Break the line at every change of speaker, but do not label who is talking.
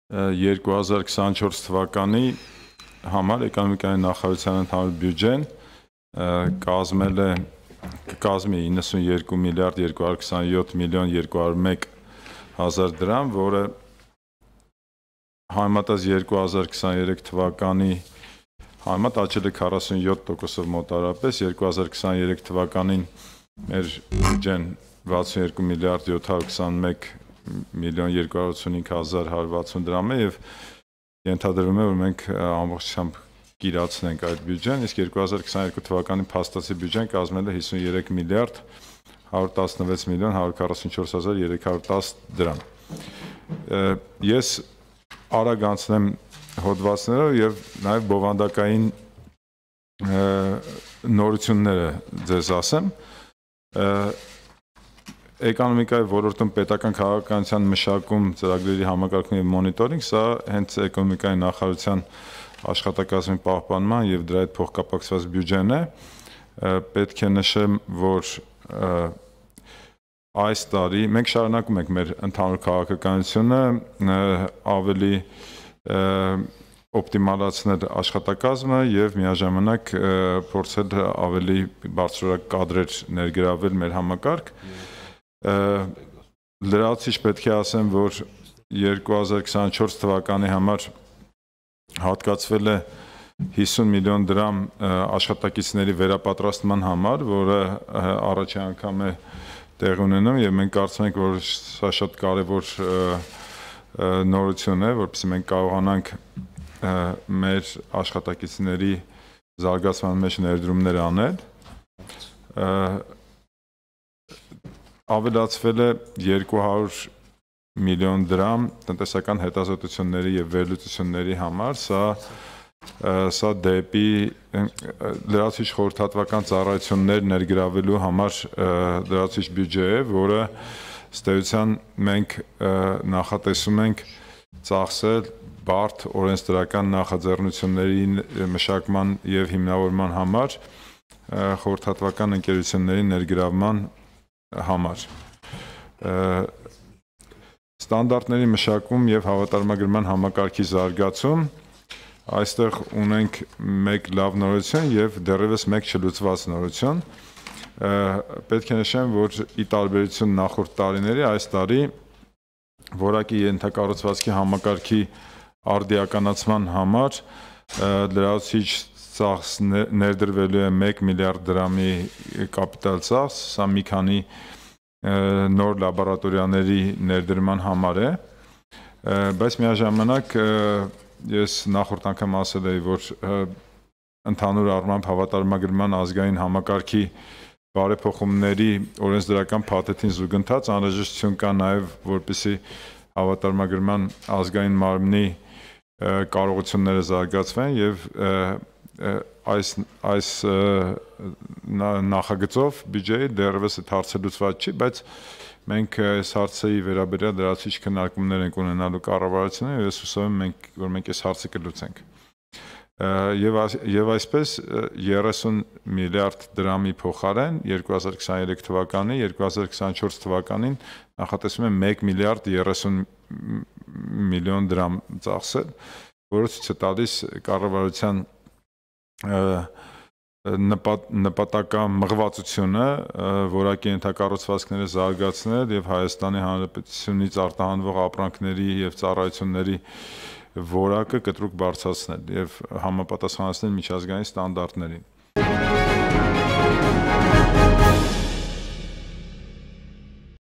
2024 թվականի համար էկոնոմիկայի նախարարության ընդհանուր բյուջեն կկազմի 92 միլիարդ 227 միլիոն 201 հազար դրամ, որը համեմատած 2023 թվականի համեմատ աճել է 47%-ով մոտարապես, 2023 թվականին մեր բյուջեն 62 միլիարդ 721 միլիոն 285 հազար 160 դրամ է եւ ենթադրվում է, որ մենք ամբողջությամբ կիրացնենք այդ բյուջեն, իսկ 2022 թվականի փաստացի բյուջեն կազմել է 53 միլիարդ 116 միլիոն 144 հազար 310 դրամ։ Ես արագ անցնեմ հոդվածներով եւ նաեւ բովանդակային նորությունները ձեզ ասեմ։ Էկոնոմիկայի ոլորտում պետական քաղաքականության մշակում, ծրագրերի համակարգում եւ մոնիտորինգ, սա հենց էկոնոմիկայի նախարարության աշխատակազմի պահպանման եւ դրա հետ փոխկապակցված բյուջեն է։ Պետք է նշեմ, որ այս տարի մենք շարունակում ենք մեր ընդհանուր քաղաքականությունը ավելի օպտիմալացնել աշխատակազմը եւ միաժամանակ փորձել ավելի բարձրորակ կադրեր ներգրավել մեր համակարգ։ Լրացուցիչ պետք է ասեմ, որ 2024 թվականի համար հատկացվել է 50 միլիոն դրամ աշխատակիցների վերապատրաստման համար, որը առաջին անգամ է տեղի ունենում եւ մենք կարծում ենք, որ սա շատ կարեւոր նորություն է, որովհետեւ մենք կարողանանք մեր աշխատակիցների զարգացման մեջ ներդրումներ անել։ Ավելացվել է 200 միլիոն դրամ տնտեսական հետազոտությունների եւ վերլուծությունների համար, սա դեպի լրացուցիչ խորհրդատվական ծառայություններ ներգրավելու համար լրացուցիչ բյուջե է, որը ըստ էության մենք նախատեսում ենք ծախսել բարդ օրենսդրական նախաձեռնությունների մշակման եւ հիմնավորման համար խորհրդատվական ընկերությունների ներգրավման համար։ Ստանդարտների մշակում եւ հավատարմագրման համակարգի զարգացում, այստեղ ունենք մեկ լավ նորություն եւ դեռևս մեկ չլուծված նորություն։ Պետք է նշեմ, որ ի տարբերություն նախորդ տարիների, այս տարի որակի ենթակառուցվածքի համակարգի արդիականացման համար լրացուցիչ ծախս ներդրվելու է 1 միլիարդ դրամի կապիտալ ծախս, սա մի քանի նոր լաբորատորիաների ներդրման համար է, բայց միաժամանակ ես նախորդ անգամ ասել էի, որ ընդհանուր առմամբ հավատարմագրման ազգային համակարգի բարեփոխումների օրենսդրական փաթեթին զուգընթաց անհրաժեշտություն կա նաև, որպեսզի հավատարմագրման ազգային մարմնի կարողությունները զարգացվեն եւ այս նախագծով բյուջեի դեռևս այդ հարցը լուծված չի, բայց մենք այս հարցի վերաբերյալ լրացուցիչ քննարկումներ ենք ունենալու կառավարությունում եւ ես հուսով եմ, որ մենք այս հարցը կլուծենք։ Եվ այսպես 30 միլիարդ դրամի փոխարեն 2023 թվականի 2024 թվականին նախատեսում եմ 1 միլիարդ 30 միլիոն դրամ ծախսել, որը ցույց է տալիս կառավարության նպատակամղվածությունը որակի ենթակառուցվածքները զարգացնել եւ Հայաստանի Հանրապետությունից արտահանվող ապրանքների եւ ծառայությունների որակը կտրուկ բարձրացնել եւ համապատասխանեցնել միջազգային ստանդարտներին։